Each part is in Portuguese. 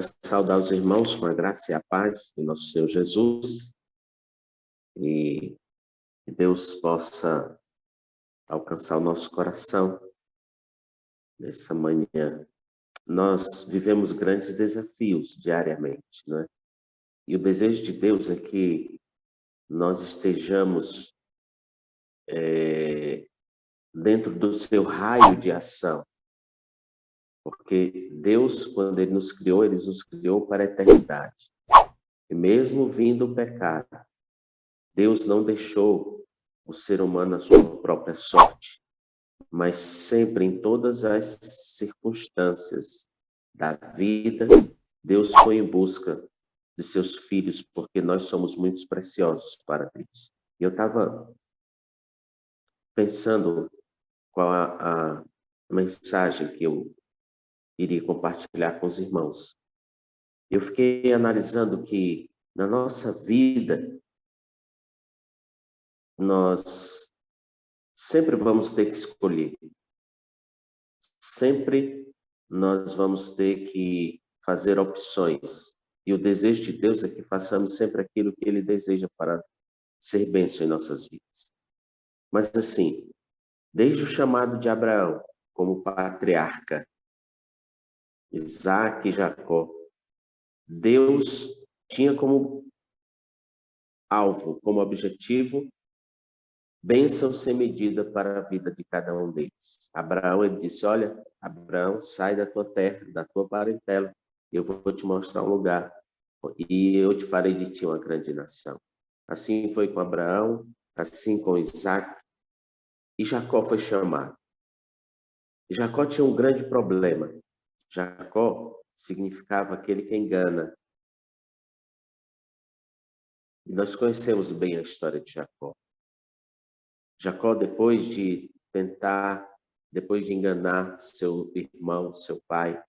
Quero saudar os irmãos com a graça e a paz do nosso Senhor Jesus e que Deus possa alcançar o nosso coração nessa manhã. Nós vivemos grandes desafios diariamente, não é? E o desejo de Deus é que nós estejamos dentro do seu raio de ação, porque Deus, quando Ele nos criou para a eternidade. E mesmo vindo o pecado, Deus não deixou o ser humano à sua própria sorte, mas sempre, em todas as circunstâncias da vida, Deus foi em busca de seus filhos, porque nós somos muito preciosos para Deus. E eu estava pensando qual a mensagem que eu iria compartilhar com os irmãos. Eu fiquei analisando que na nossa vida nós sempre vamos ter que escolher. Sempre nós vamos ter que fazer opções. E o desejo de Deus é que façamos sempre aquilo que Ele deseja para ser bênção em nossas vidas. Mas assim, desde o chamado de Abraão como patriarca, Isaac e Jacó, Deus tinha como alvo, como objetivo, bênção sem medida para a vida de cada um deles. Abraão, ele disse, olha, Abraão, sai da tua terra, da tua parentela, eu vou te mostrar um lugar e eu te farei de ti uma grande nação. Assim foi com Abraão, assim com Isaac, e Jacó foi chamado. E Jacó tinha um grande problema. Jacó significava aquele que engana. E nós conhecemos bem a história de Jacó. Jacó, depois de enganar seu irmão, seu pai,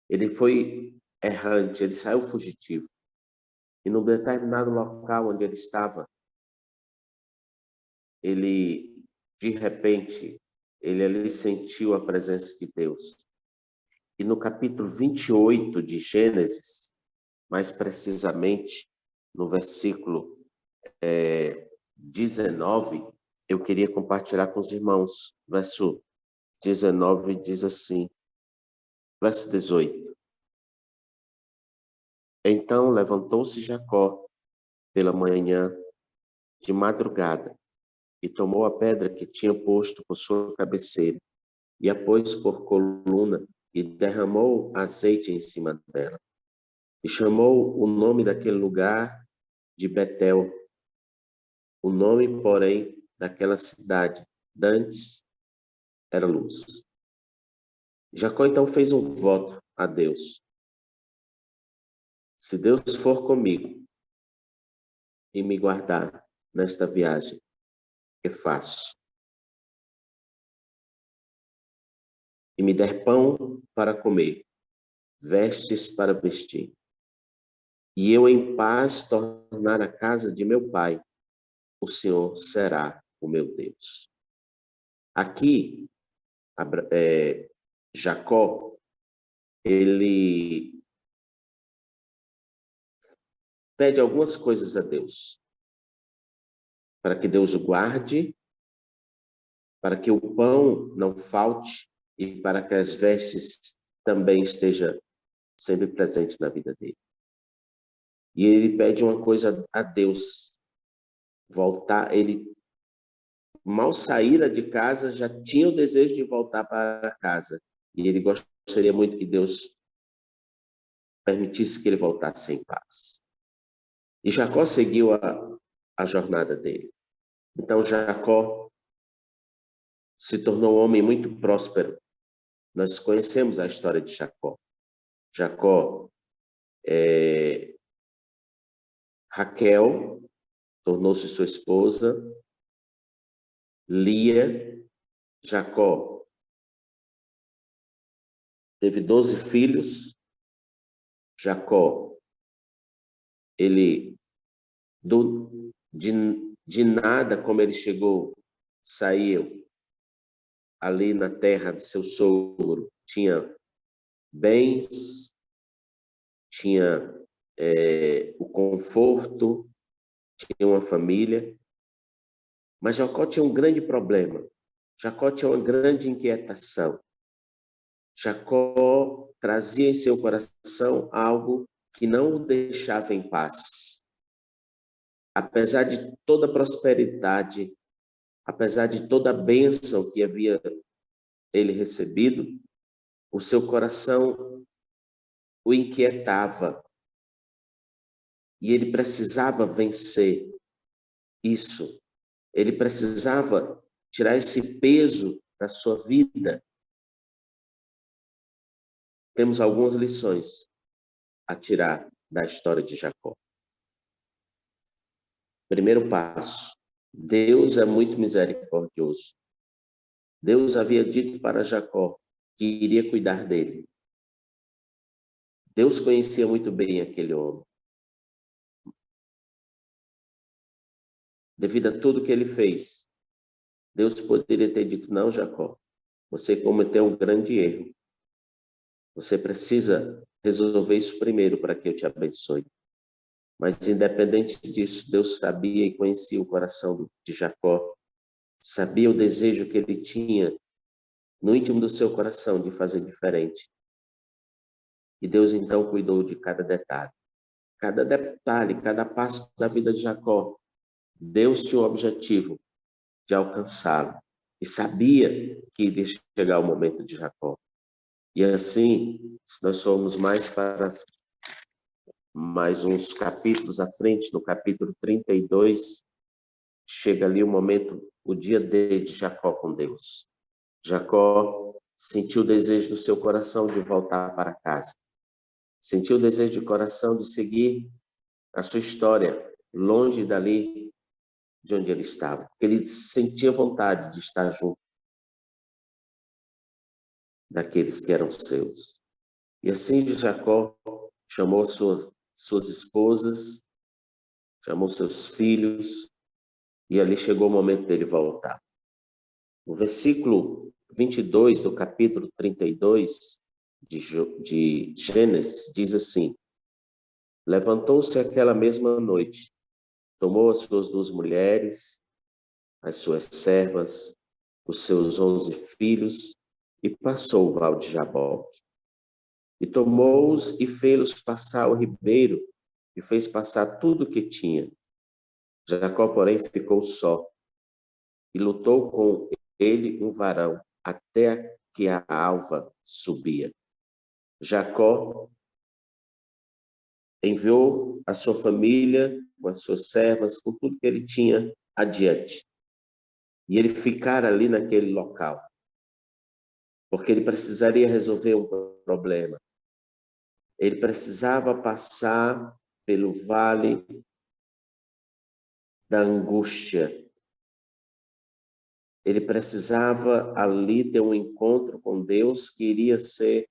ele foi errante, ele saiu fugitivo. E num determinado local onde ele estava, de repente, ele ali sentiu a presença de Deus. E no capítulo 28 de Gênesis, mais precisamente no versículo 19, eu queria compartilhar com os irmãos. Verso 19 diz assim, verso 18. Então levantou-se Jacó pela manhã de madrugada e tomou a pedra que tinha posto por sua cabeceira e a pôs por coluna e derramou azeite em cima dela. E chamou o nome daquele lugar de Betel. O nome, porém, daquela cidade, dantes, era Luz. Jacó então fez um voto a Deus. Se Deus for comigo e me guardar nesta viagem, que faço? E me der pão para comer, vestes para vestir, e eu em paz tornar a casa de meu pai, o Senhor será o meu Deus. Aqui, Jacó, ele pede algumas coisas a Deus, para que Deus o guarde, para que o pão não falte e para que as vestes também estejam sempre presentes na vida dele. E ele pede uma coisa a Deus, voltar, ele mal saíra de casa, já tinha o desejo de voltar para casa. E ele gostaria muito que Deus permitisse que ele voltasse em paz. E Jacó seguiu a jornada dele. Então Jacó se tornou um homem muito próspero. Nós conhecemos a história de Jacó. Jacó, Raquel tornou-se sua esposa. Lia, Jacó teve 12 filhos. Jacó, ele de nada como ele chegou, saiu ali na terra de seu sogro, tinha bens, tinha o conforto, tinha uma família, mas Jacó tinha um grande problema. Jacó tinha uma grande inquietação. Jacó trazia em seu coração algo que não o deixava em paz. Apesar de toda a prosperidade, apesar de toda a bênção que havia ele recebido, o seu coração o inquietava. E ele precisava vencer isso. Ele precisava tirar esse peso da sua vida. Temos algumas lições a tirar da história de Jacó. Primeiro passo: Deus é muito misericordioso. Deus havia dito para Jacó que iria cuidar dele. Deus conhecia muito bem aquele homem. Devido a tudo que ele fez, Deus poderia ter dito: não, Jacó, você cometeu um grande erro. Você precisa resolver isso primeiro para que eu te abençoe. Mas, independente disso, Deus sabia e conhecia o coração de Jacó, sabia o desejo que ele tinha no íntimo do seu coração de fazer diferente. E Deus, então, cuidou de cada detalhe, cada passo da vida de Jacó. Deus tinha o objetivo de alcançá-lo e sabia que iria chegar o momento de Jacó. E assim, se nós formos mais uns capítulos à frente, no capítulo 32, chega ali o momento, o dia D de Jacó com Deus. Jacó sentiu o desejo do seu coração de voltar para casa. Sentiu o desejo de coração de seguir a sua história, longe dali de onde ele estava. Porque ele sentia vontade de estar junto daqueles que eram seus. E assim Jacó chamou suas esposas, chamou seus filhos, e ali chegou o momento dele voltar. O versículo 22 do capítulo 32 de Gênesis diz assim: levantou-se aquela mesma noite, tomou as suas 2 mulheres, as suas servas, os seus 11 filhos, e passou o val de Jaboque. E tomou-os e fê-los passar o ribeiro, e fez passar tudo o que tinha. Jacó, porém, ficou só, e lutou com ele um varão, até que a alva subia. Jacó enviou a sua família, com as suas servas, com tudo que ele tinha adiante. E ele ficar ali naquele local, porque ele precisaria resolver um problema. Ele precisava passar pelo vale da angústia. Ele precisava ali ter um encontro com Deus que iria ser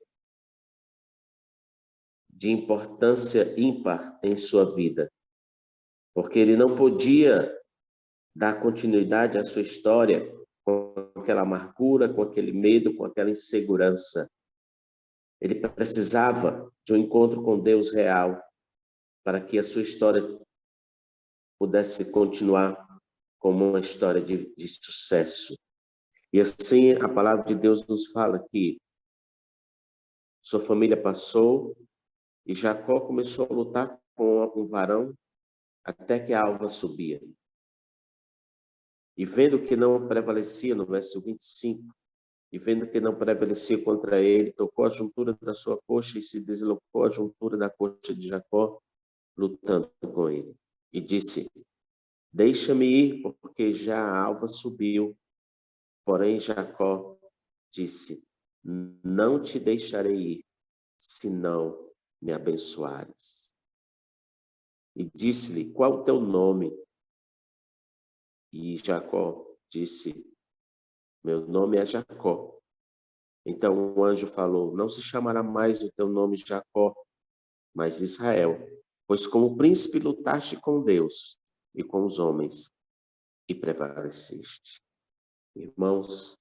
de importância ímpar em sua vida, porque ele não podia dar continuidade à sua história com aquela amargura, com aquele medo, com aquela insegurança. Ele precisava de um encontro com Deus real para que a sua história pudesse continuar como uma história de sucesso. E assim a palavra de Deus nos fala que sua família passou e Jacó começou a lutar com um varão até que a alva subia. E vendo que não prevalecia, no verso 25, e vendo que não prevalecia contra ele, tocou a juntura da sua coxa e se deslocou a juntura da coxa de Jacó, lutando com ele. E disse: deixa-me ir, porque já a alva subiu. Porém Jacó disse: não te deixarei ir, se não me abençoares. E disse-lhe: qual o teu nome? E Jacó disse: meu nome é Jacó. Então o anjo falou: não se chamará mais o teu nome Jacó, mas Israel, pois como príncipe lutaste com Deus e com os homens e prevaleceste. Irmãos,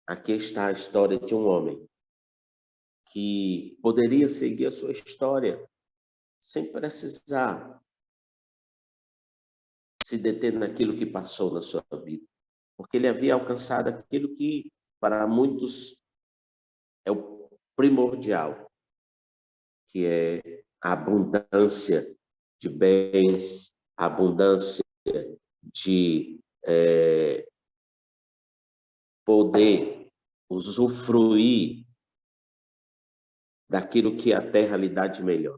aqui está a história de um homem que poderia seguir a sua história sem precisar se deter naquilo que passou na sua vida, porque ele havia alcançado aquilo que para muitos é o primordial, que é a abundância de bens, a abundância de poder usufruir daquilo que a terra lhe dá de melhor.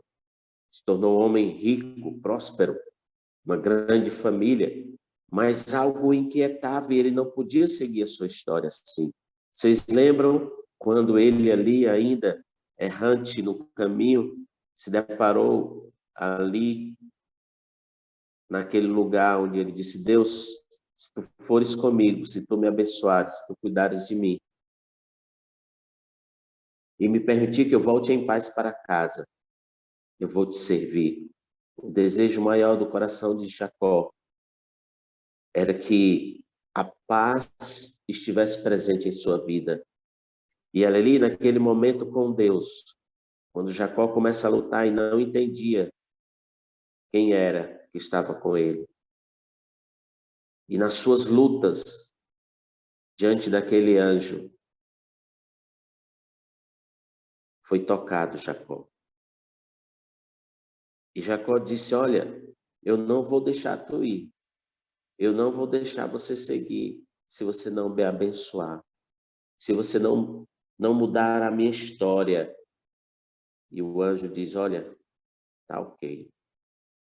Se tornou um homem rico, próspero, uma grande família, mas algo inquietava e ele não podia seguir a sua história assim. Vocês lembram quando ele ali ainda errante no caminho, se deparou ali naquele lugar onde ele disse: Deus, se tu fores comigo, se tu me abençoares, se tu cuidares de mim e me permitir que eu volte em paz para casa, eu vou te servir. O desejo maior do coração de Jacó era que a paz estivesse presente em sua vida. E ali, naquele momento com Deus, quando Jacó começa a lutar e não entendia quem era que estava com ele. E nas suas lutas, diante daquele anjo, foi tocado Jacó. E Jacó disse: olha, eu não vou deixar tu ir. Eu não vou deixar você seguir se você não me abençoar. Se você não mudar a minha história. E o anjo diz: olha, tá ok.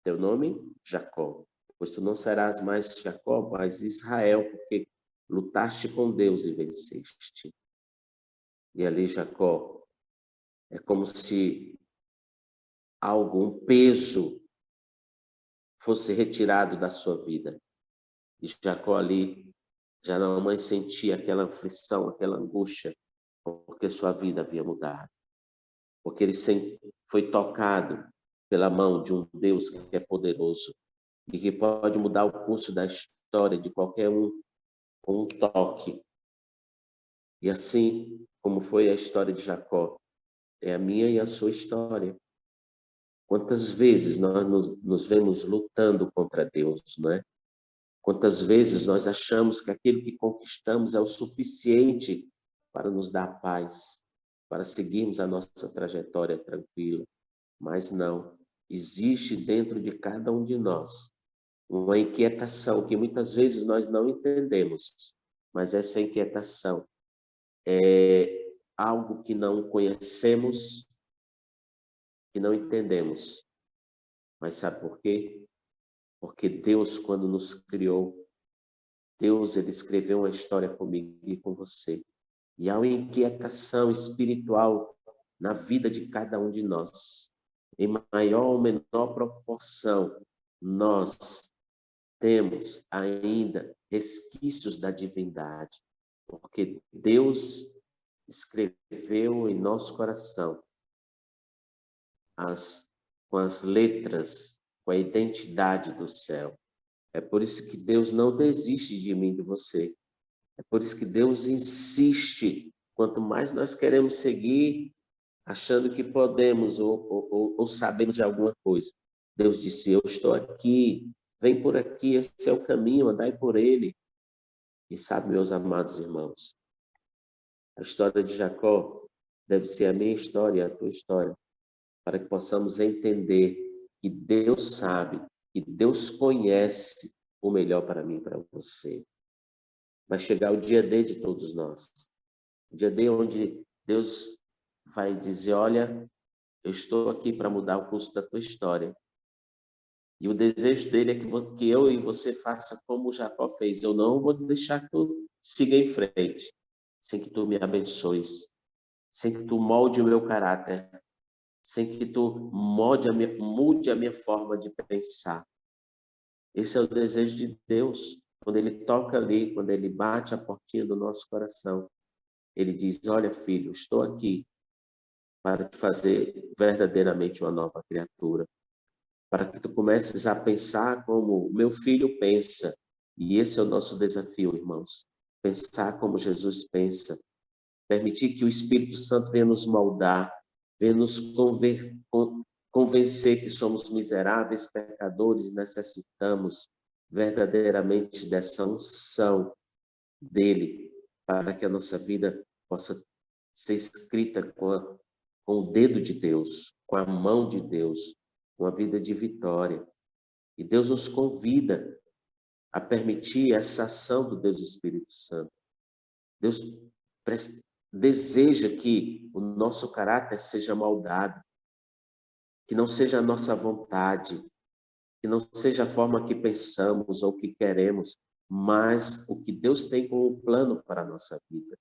Teu nome? Jacó. Pois tu não serás mais Jacó, mas Israel, porque lutaste com Deus e venceste. E ali Jacó é como se um peso fosse retirado da sua vida. E Jacó ali já não mais sentia aquela aflição, aquela angústia, porque sua vida havia mudado. Porque ele foi tocado pela mão de um Deus que é poderoso e que pode mudar o curso da história de qualquer um com um toque. E assim como foi a história de Jacó, é a minha e a sua história. Quantas vezes nós nos vemos lutando contra Deus, não é? Quantas vezes nós achamos que aquilo que conquistamos é o suficiente para nos dar paz, para seguirmos a nossa trajetória tranquila. Mas não, existe dentro de cada um de nós uma inquietação que muitas vezes nós não entendemos, mas essa inquietação é algo que não conhecemos, que não entendemos. Mas sabe por quê? Porque Deus, quando nos criou, Deus, ele escreveu uma história comigo e com você. E há uma inquietação espiritual na vida de cada um de nós. Em maior ou menor proporção, nós temos ainda resquícios da divindade, porque Deus escreveu em nosso coração com as letras, com a identidade do céu. É por isso que Deus não desiste de mim, de você. É por isso que Deus insiste. Quanto mais nós queremos seguir, achando que podemos ou sabemos de alguma coisa, Deus disse: eu estou aqui, vem por aqui, esse é o caminho, andai por ele. E sabe, meus amados irmãos, a história de Jacó deve ser a minha história, a tua história, para que possamos entender que Deus sabe, que Deus conhece o melhor para mim e para você. Vai chegar o dia D de todos nós. O dia D onde Deus vai dizer: olha, eu estou aqui para mudar o curso da tua história. E o desejo dele é que eu e você faça como Jacó fez. Eu não vou deixar que tu siga em frente, sem que tu me abençoes, sem que tu molde o meu caráter, sem que tu mude a minha forma de pensar. Esse é o desejo de Deus. Quando ele toca ali, quando ele bate a portinha do nosso coração, ele diz: olha, filho, estou aqui para te fazer verdadeiramente uma nova criatura, para que tu comeces a pensar como o meu filho pensa. E esse é o nosso desafio, irmãos. Pensar como Jesus pensa. Permitir que o Espírito Santo venha nos moldar, venha nos convencer que somos miseráveis pecadores e necessitamos verdadeiramente dessa unção dele, para que a nossa vida possa ser escrita com o dedo de Deus, com a mão de Deus, uma vida de vitória. E Deus nos convida a permitir essa ação do Deus Espírito Santo. Deus deseja que o nosso caráter seja moldado, que não seja a nossa vontade, que não seja a forma que pensamos ou que queremos, mas o que Deus tem como plano para a nossa vida.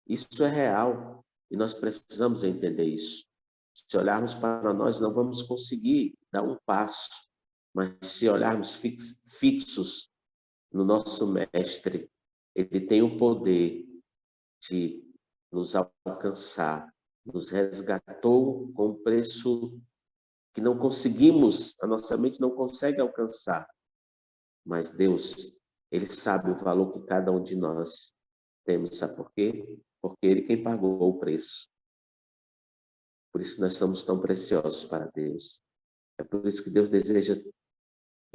Isso é real e nós precisamos entender isso. Se olharmos para nós, não vamos conseguir dar um passo, mas se olharmos fixos no nosso Mestre, ele tem o poder de nos alcançar, nos resgatou com um preço que não conseguimos, a nossa mente não consegue alcançar. Mas Deus, ele sabe o valor que cada um de nós temos. Sabe por quê? Porque ele quem pagou o preço. Por isso nós somos tão preciosos para Deus. É por isso que Deus deseja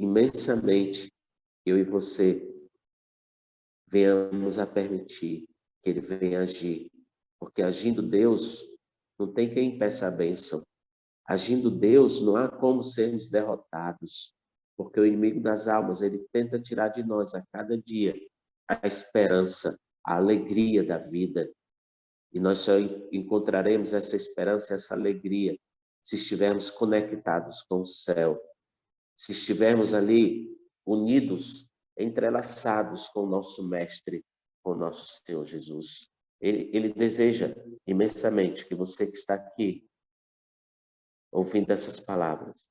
imensamente que eu e você venhamos a permitir que ele venha agir. Porque agindo Deus, não tem quem impeça a bênção. Agindo Deus, não há como sermos derrotados. Porque o inimigo das almas, ele tenta tirar de nós a cada dia a esperança, a alegria da vida. E nós só encontraremos essa esperança, essa alegria, se estivermos conectados com o céu. Se estivermos ali unidos, entrelaçados com o nosso Mestre, com o nosso Senhor Jesus. Ele deseja imensamente que você que está aqui, ouvindo essas palavras,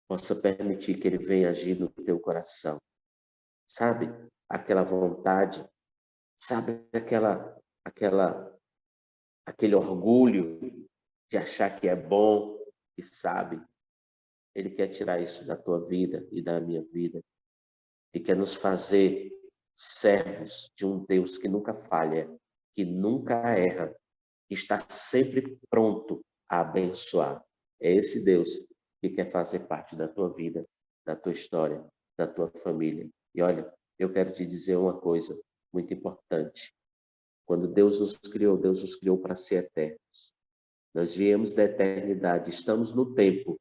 possa permitir que ele venha agir no teu coração. Sabe? Aquela vontade, sabe? Aquele orgulho de achar que é bom, que sabe. Ele quer tirar isso da tua vida e da minha vida. E quer nos fazer servos de um Deus que nunca falha, que nunca erra, que está sempre pronto a abençoar. É esse Deus que quer fazer parte da tua vida, da tua história, da tua família. E olha, eu quero te dizer uma coisa muito importante. Quando Deus nos criou para ser eternos. Nós viemos da eternidade, estamos no tempo.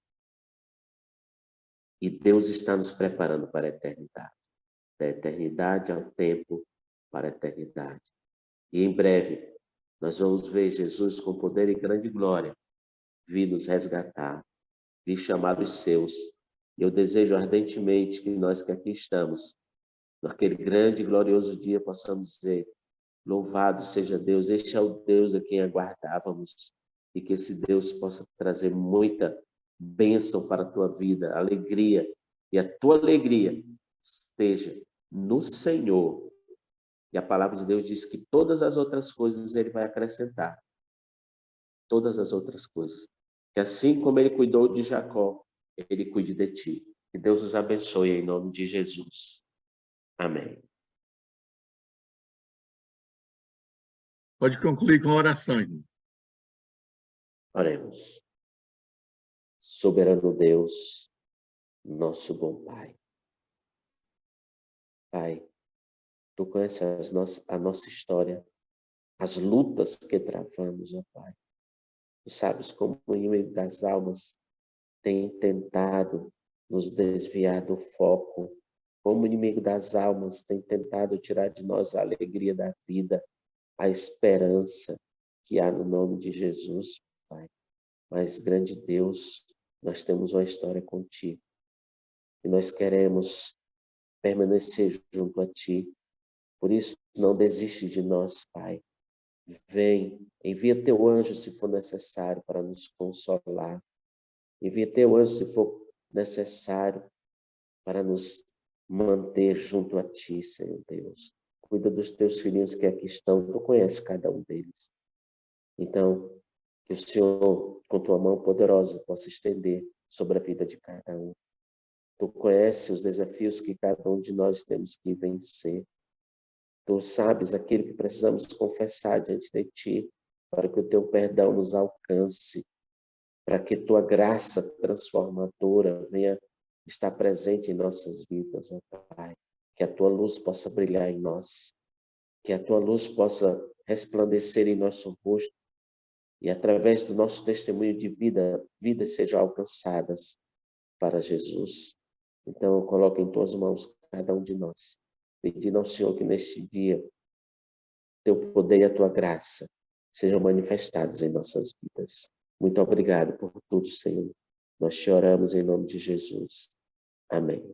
E Deus está nos preparando para a eternidade. Da eternidade ao tempo, para a eternidade. E em breve, nós vamos ver Jesus com poder e grande glória vir nos resgatar, vir chamar os seus. Eu desejo ardentemente que nós que aqui estamos, naquele grande e glorioso dia, possamos dizer: louvado seja Deus, este é o Deus a quem aguardávamos, e que esse Deus possa trazer muita bênção para a tua vida, alegria, e a tua alegria esteja no Senhor. E a palavra de Deus diz que todas as outras coisas ele vai acrescentar. Todas as outras coisas. Que assim como ele cuidou de Jacó, ele cuide de ti. Que Deus os abençoe em nome de Jesus. Amém. Pode concluir com a oração, irmão. Oremos. Soberano Deus, nosso bom Pai. Pai, Tu conheces a nossa história, as lutas que travamos, ó Pai. Tu sabes como o inimigo das almas tem tentado nos desviar do foco, como o inimigo das almas tem tentado tirar de nós a alegria da vida, a esperança que há no nome de Jesus, Pai. Mas, grande Deus, nós temos uma história contigo. E nós queremos permanecer junto a Ti. Por isso, não desiste de nós, Pai. Vem, envia Teu anjo se for necessário para nos consolar. Envia Teu anjo se for necessário para nos manter junto a Ti, Senhor Deus. Cuida dos Teus filhinhos que aqui estão. Tu conheces cada um deles. Então, que o Senhor, com Tua mão poderosa, possa estender sobre a vida de cada um. Tu conheces os desafios que cada um de nós temos que vencer. Tu sabes aquilo que precisamos confessar diante de Ti, para que o Teu perdão nos alcance, para que tua graça transformadora venha estar presente em nossas vidas, ó Pai. Que a tua luz possa brilhar em nós, que a tua luz possa resplandecer em nosso rosto e através do nosso testemunho de vida, vidas sejam alcançadas para Jesus. Então eu coloco em tuas mãos cada um de nós, pedindo ao Senhor que neste dia teu poder e a tua graça sejam manifestados em nossas vidas. Muito obrigado por tudo, Senhor. Nós te oramos em nome de Jesus. Amém.